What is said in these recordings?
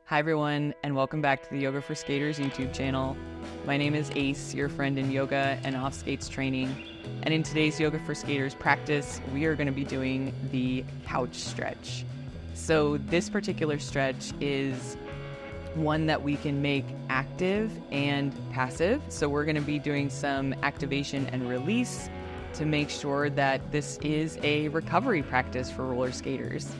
Hi everyone, and welcome back to the Yoga for Skaters YouTube channel. My name is Ace, your friend in yoga and off skates training. And in today's Yoga for Skaters practice, we are going to be doing the couch stretch. So this particular stretch is one that we can make active and passive. So we're going to be doing some activation and release to make sure that this is a recovery practice for roller skaters.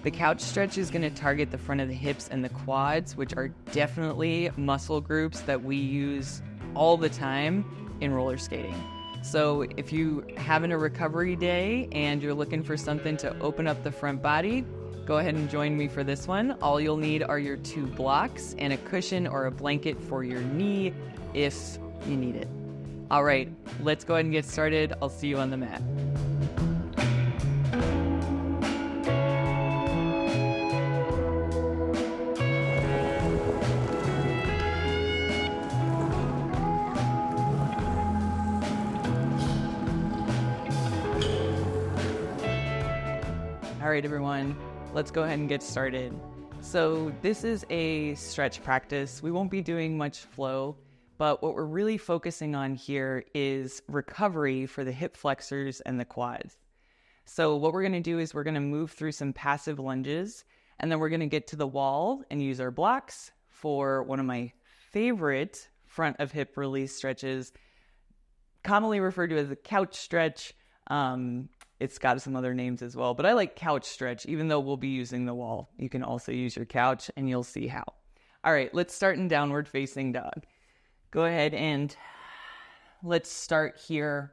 The couch stretch is going to target the front of the hips and the quads, which are definitely muscle groups that we use all the time in roller skating. So if you having a recovery day and you're looking for something to open up the front body, go ahead and join me for this one. All you'll need are your 2 blocks and a cushion or a blanket for your knee if you need it. All right, let's go ahead and get started. I'll see you on the mat. All right, everyone, let's go ahead and get started. So this is a stretch practice. We won't be doing much flow, but what we're really focusing on here is recovery for the hip flexors and the quads. So what we're going to do is we're going to move through some passive lunges, and then we're going to get to the wall and use our blocks for one of my favorite front of hip release stretches, commonly referred to as a couch stretch. It's got some other names as well, but I like couch stretch, even though we'll be using the wall. You can also use your couch, and you'll see how. All right, let's start in downward facing dog. Go ahead and let's start here.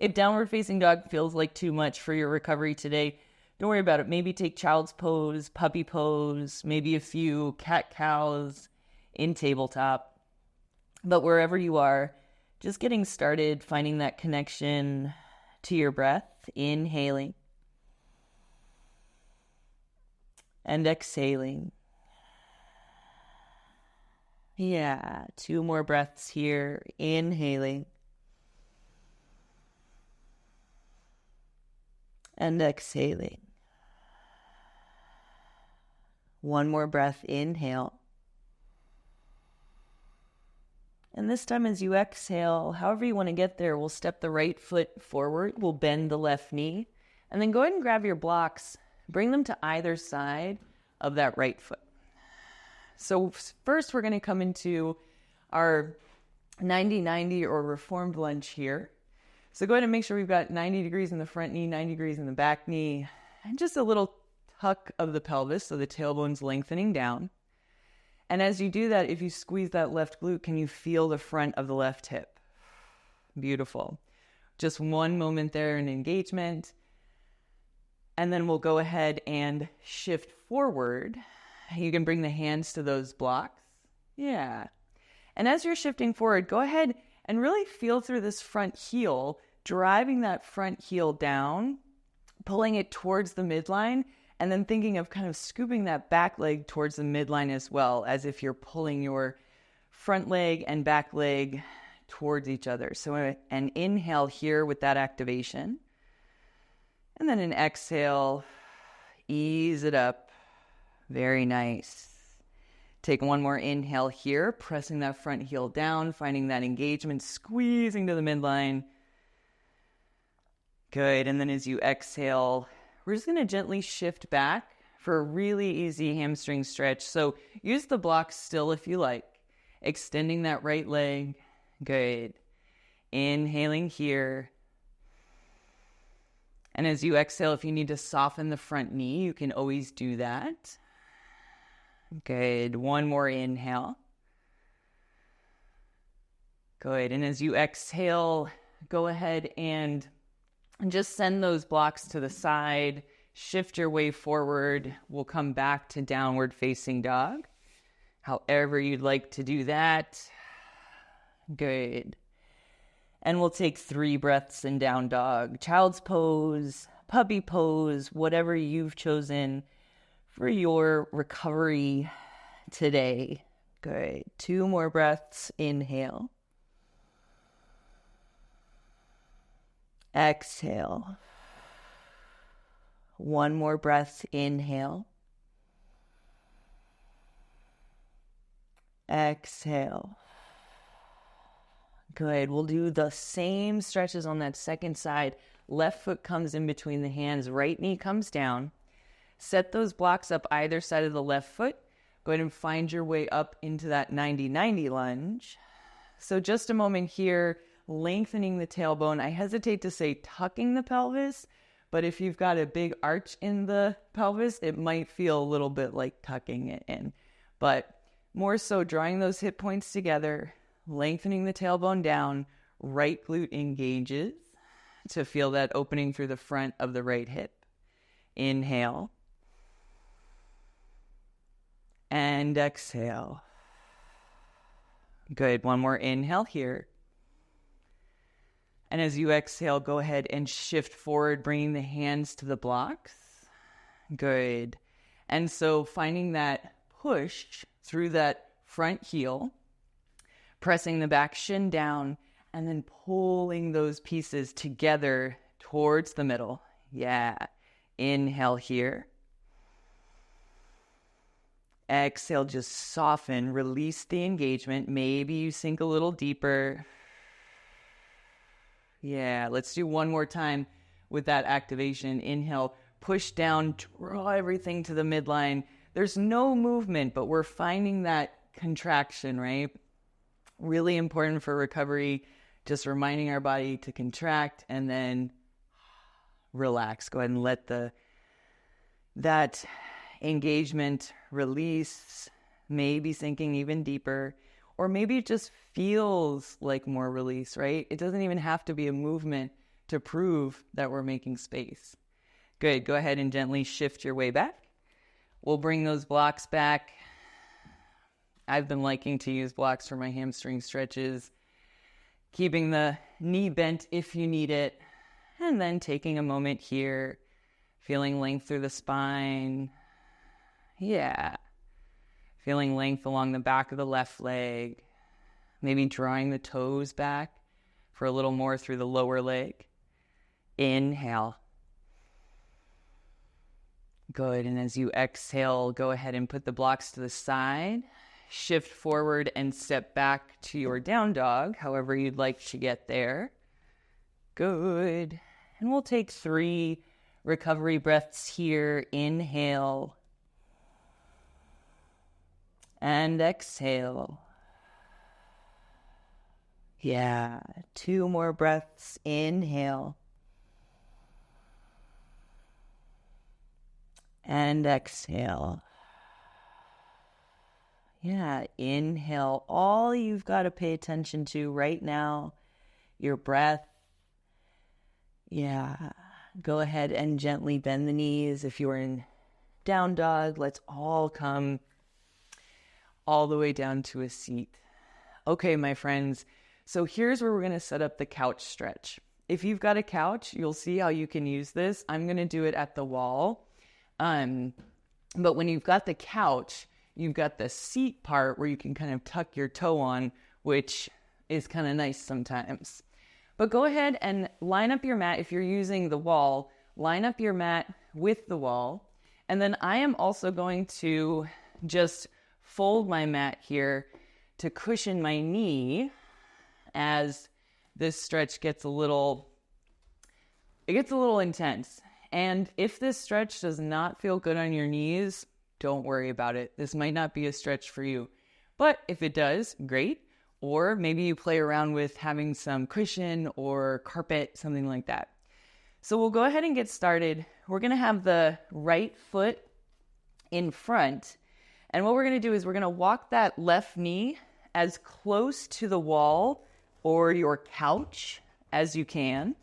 If downward facing dog feels like too much for your recovery today, don't worry about it. Maybe take child's pose, puppy pose, maybe a few cat-cows in tabletop. But wherever you are, just getting started, finding that connection to your breath, inhaling and exhaling. Yeah, 2 more breaths here, inhaling and exhaling. 1 more breath, inhale. And this time as you exhale, however you want to get there, we'll step the right foot forward, we'll bend the left knee, and then go ahead and grab your blocks, bring them to either side of that right foot. So first we're going to come into our 90-90 or reformed lunge here. So go ahead and make sure we've got 90 degrees in the front knee, 90 degrees in the back knee, and just a little tuck of the pelvis so the tailbone's lengthening down. And as you do that, if you squeeze that left glute, can you feel the front of the left hip? Beautiful. Just 1 moment there in engagement. And then we'll go ahead and shift forward. You can bring the hands to those blocks. Yeah. And as you're shifting forward, go ahead and really feel through this front heel, driving that front heel down, pulling it towards the midline, and then thinking of kind of scooping that back leg towards the midline as well, as if you're pulling your front leg and back leg towards each other. So an inhale here with that activation. And then an exhale, ease it up. Very nice. Take 1 more inhale here, pressing that front heel down, finding that engagement, squeezing to the midline. Good. And then as you exhale, we're just going to gently shift back for a really easy hamstring stretch. So use the blocks still if you like. Extending that right leg. Good. Inhaling here. And as you exhale, if you need to soften the front knee, you can always do that. Good. 1 more inhale. Good. And as you exhale, go ahead and just send those blocks to the side, shift your way forward. We'll come back to downward facing dog. However you'd like to do that. Good. And we'll take 3 breaths in down dog. Child's pose, puppy pose, whatever you've chosen for your recovery today. Good. 2 more breaths. Inhale. Exhale. 1 more breath. Inhale. Exhale. Good. We'll do the same stretches on that second side. Left foot comes in between the hands. Right knee comes down. Set those blocks up either side of the left foot. Go ahead and find your way up into that 90-90 lunge. So just a moment here, lengthening the tailbone. I hesitate to say tucking the pelvis, but if you've got a big arch in the pelvis, it might feel a little bit like tucking it in. But more so drawing those hip points together, lengthening the tailbone down, right glute engages to feel that opening through the front of the right hip. Inhale. And exhale. Good. One more inhale here. And as you exhale, go ahead and shift forward, bringing the hands to the blocks. Good. And so finding that push through that front heel, pressing the back shin down, and then pulling those pieces together towards the middle. Yeah. Inhale here. Exhale, just soften, release the engagement. Maybe you sink a little deeper. Yeah, let's do one more time with that activation. Inhale, push down, draw everything to the midline. There's no movement, but we're finding that contraction, right? Really important for recovery. Just reminding our body to contract and then relax. Go ahead and let that engagement release, maybe sinking even deeper, or maybe it just feels like more release, right? It doesn't even have to be a movement to prove that we're making space. Good. Go ahead and gently shift your way back. We'll bring those blocks back. I've been liking to use blocks for my hamstring stretches, keeping the knee bent if you need it, and then taking a moment here, feeling length through the spine. Yeah. Feeling length along the back of the left leg. Maybe drawing the toes back for a little more through the lower leg. Inhale. Good. And as you exhale, go ahead and put the blocks to the side. Shift forward and step back to your down dog, however you'd like to get there. Good. And we'll take 3 recovery breaths here. Inhale. And exhale. Yeah, 2 more breaths. Inhale. And exhale. Yeah, inhale. All you've got to pay attention to right now, your breath. Yeah, go ahead and gently bend the knees. If you're in down dog, let's all come all the way down to a seat. Okay, my friends, so here's where we're going to set up the couch stretch. If you've got a couch, you'll see how you can use this. I'm going to do it at the wall. But when you've got the couch, you've got the seat part where you can kind of tuck your toe on, which is kind of nice sometimes. But go ahead and line up your mat. If you're using the wall, line up your mat with the wall. And then I am also going to just fold my mat here to cushion my knee as this stretch gets a little intense. And if this stretch does not feel good on your knees, don't worry about it. This might not be a stretch for you. But if it does, great. Or maybe you play around with having some cushion or carpet, something like that. So we'll go ahead and get started. We're going to have the right foot in front. And what we're going to do is we're going to walk that left knee as close to the wall or your couch as you can.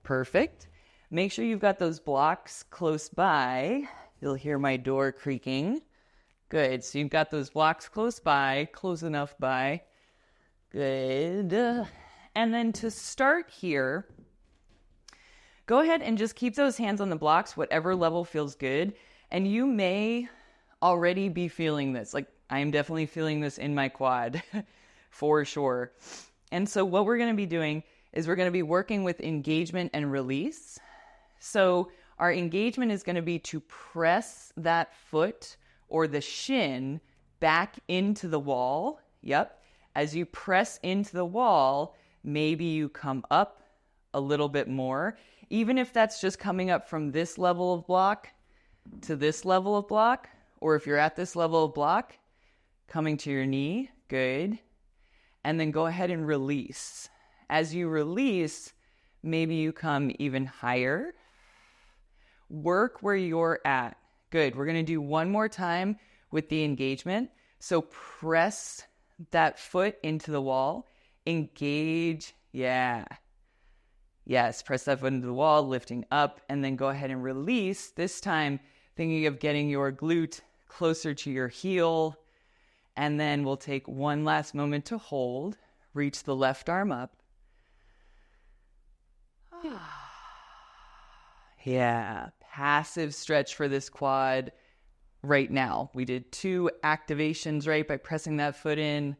Perfect. Make sure you've got those blocks close by. You'll hear my door creaking. Good. So you've got those blocks close by, close enough by. Good. And then to start here, go ahead and just keep those hands on the blocks, whatever level feels good. And you may already be feeling this. Like, I am definitely feeling this in my quad for sure. And so what we're going to be doing is we're going to be working with engagement and release. So our engagement is going to be to press that foot or the shin back into the wall. Yep. As you press into the wall, maybe you come up a little bit more, even if that's just coming up from this level of block to this level of block, or if you're at this level of block, coming to your knee. Good. And then go ahead and release. As you release, maybe you come even higher. Work where you're at. Good. We're going to do one more time with the engagement. So press that foot into the wall. Engage. Yeah. Yes. Press that foot into the wall, lifting up, and then go ahead and release. This time, thinking of getting your glute closer to your heel. And then we'll take one last moment to hold. Reach the left arm up. Yeah, passive stretch for this quad right now. We did 2 activations, right, by pressing that foot in.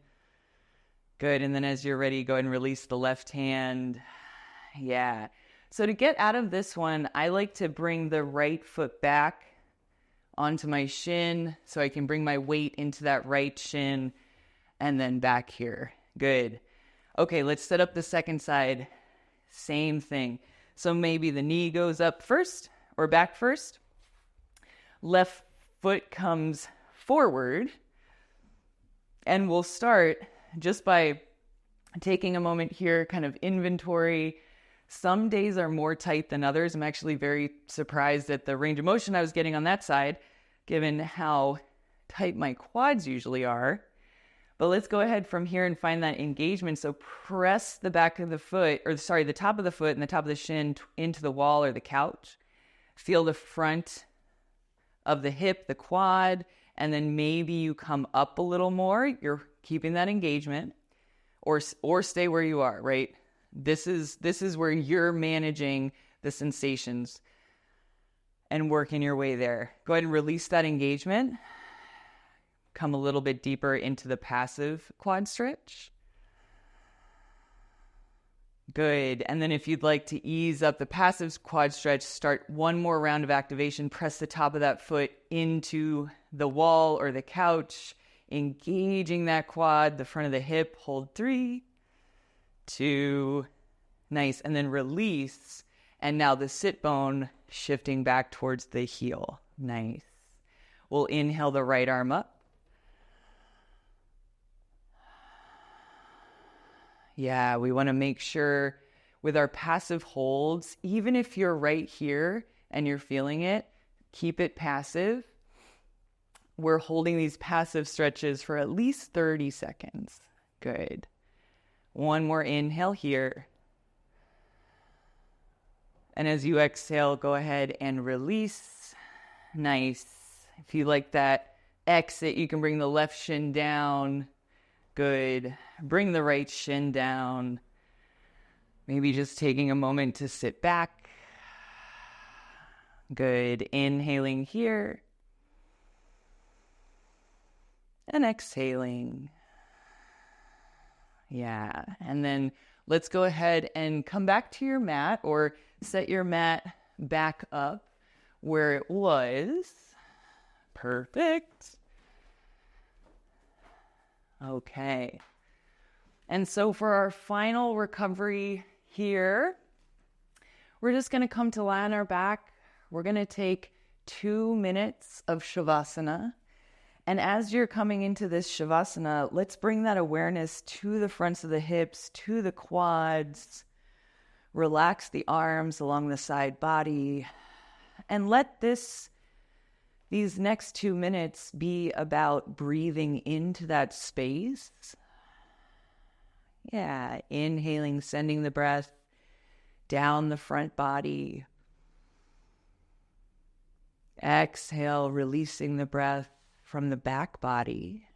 Good, and then as you're ready, go ahead and release the left hand. Yeah. So to get out of this one, I like to bring the right foot back onto my shin so I can bring my weight into that right shin and then back here. Good. Okay, let's set up the second side. Same thing. So maybe the knee goes up first or back first. Left foot comes forward. And we'll start just by taking a moment here, kind of inventory. Some days are more tight than others. I'm actually very surprised at the range of motion I was getting on that side, given how tight my quads usually are. But let's go ahead from here and find that engagement. So press the back of the foot, the top of the foot and the top of the shin into the wall or the couch. Feel the front of the hip, the quad, and then maybe you come up a little more. You're keeping that engagement, or stay where you are, right? This is where you're managing the sensations and working your way there. Go ahead and release that engagement. Come a little bit deeper into the passive quad stretch. Good. And then if you'd like to ease up the passive quad stretch, start one more round of activation. Press the top of that foot into the wall or the couch, engaging that quad, the front of the hip. Hold 3, 2, nice. And then release. And now the sit bone shifting back towards the heel. Nice. We'll inhale the right arm up. Yeah, we want to make sure with our passive holds, even if you're right here and you're feeling it, keep it passive. We're holding these passive stretches for at least 30 seconds. Good. One more inhale here. And as you exhale, go ahead and release. Nice. If you like that exit, you can bring the left shin down. Good. Bring the right shin down. Maybe just taking a moment to sit back. Good. Inhaling here. And exhaling. Yeah. And then let's go ahead and come back to your mat or set your mat back up where it was. Perfect. Okay. And so for our final recovery here, we're just going to come to lie on our back. We're going to take 2 minutes of Shavasana. And as you're coming into this Shavasana, let's bring that awareness to the fronts of the hips, to the quads. Relax the arms along the side body. And let these next 2 minutes be about breathing into that space. Yeah, inhaling, sending the breath down the front body. Exhale, releasing the breath from the back body.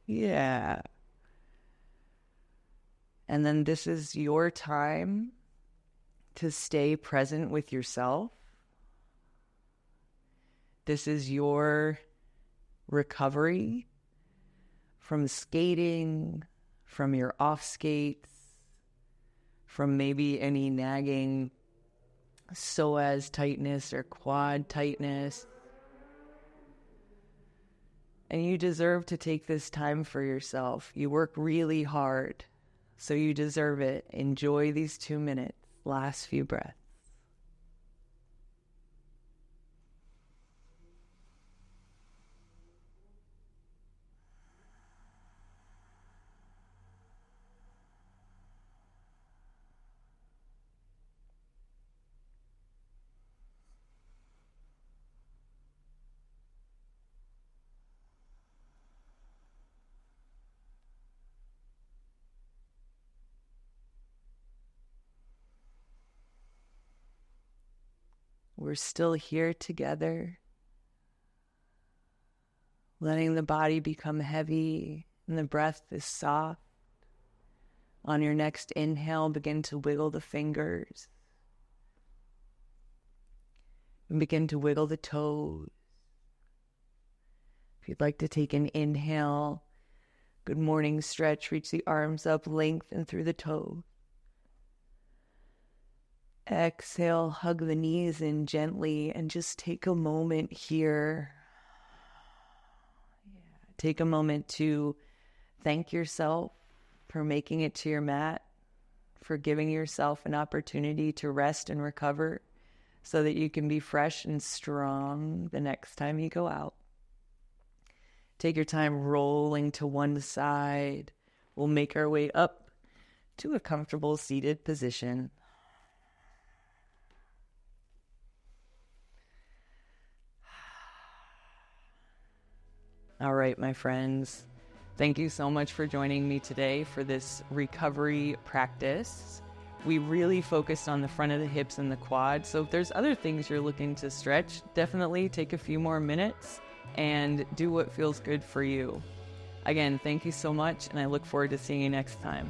Yeah. And then this is your time to stay present with yourself. This is your recovery from skating, from your off skates, from maybe any nagging psoas tightness or quad tightness. And you deserve to take this time for yourself. You work really hard, so you deserve it. Enjoy these 2 minutes. Last few breaths. We're still here together, letting the body become heavy and the breath is soft. On your next inhale, begin to wiggle the fingers and begin to wiggle the toes. If you'd like to take an inhale, good morning stretch, reach the arms up, lengthen through the toes. Exhale, hug the knees in gently and just take a moment here. Take a moment to thank yourself for making it to your mat, for giving yourself an opportunity to rest and recover so that you can be fresh and strong the next time you go out. Take your time rolling to one side. We'll make our way up to a comfortable seated position. All right, my friends, thank you so much for joining me today for this recovery practice. We really focused on the front of the hips and the quad. So if there's other things you're looking to stretch, definitely take a few more minutes and do what feels good for you. Again, thank you so much, and I look forward to seeing you next time.